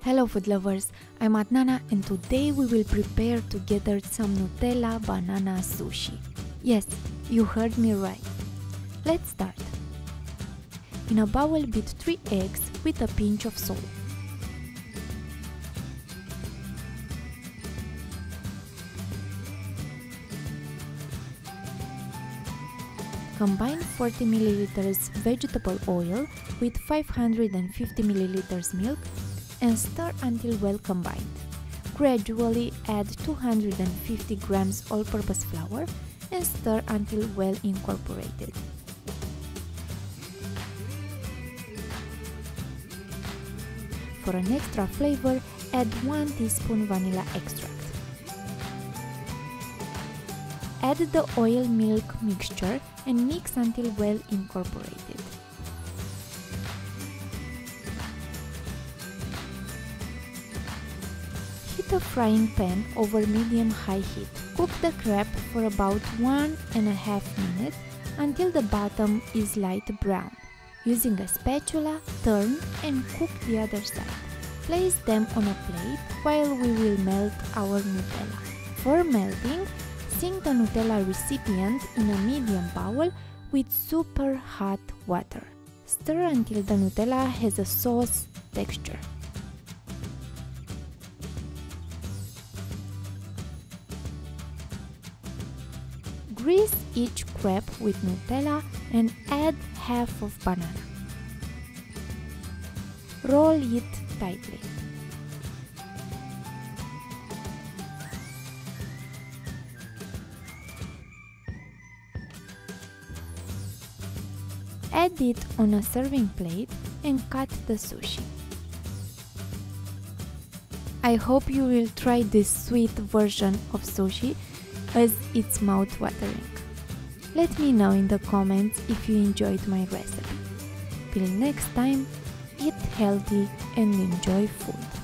Hello food lovers, I'm Adnana and today we will prepare together some Nutella banana sushi. Yes, you heard me right. Let's start. In a bowl beat 3 eggs with a pinch of salt. Combine 40 ml vegetable oil with 550 ml milk and stir until well combined. Gradually add 250 grams all-purpose flour and stir until well incorporated. For an extra flavor, add 1 teaspoon vanilla extract. Add the oil-milk mixture and mix until well incorporated. Heat a frying pan over medium-high heat. Cook the crepe for about 1.5 minutes until the bottom is light brown. Using a spatula, turn and cook the other side. Place them on a plate while we will melt our Nutella. For melting, sink the Nutella recipient in a medium bowl with super hot water. Stir until the Nutella has a sauce texture. Grease each crepe with Nutella and add half of banana. Roll it tightly. Add it on a serving plate and cut the sushi. I hope you will try this sweet version of sushi as it's mouth-watering. Let me know in the comments if you enjoyed my recipe. Till next time, eat healthy and enjoy food.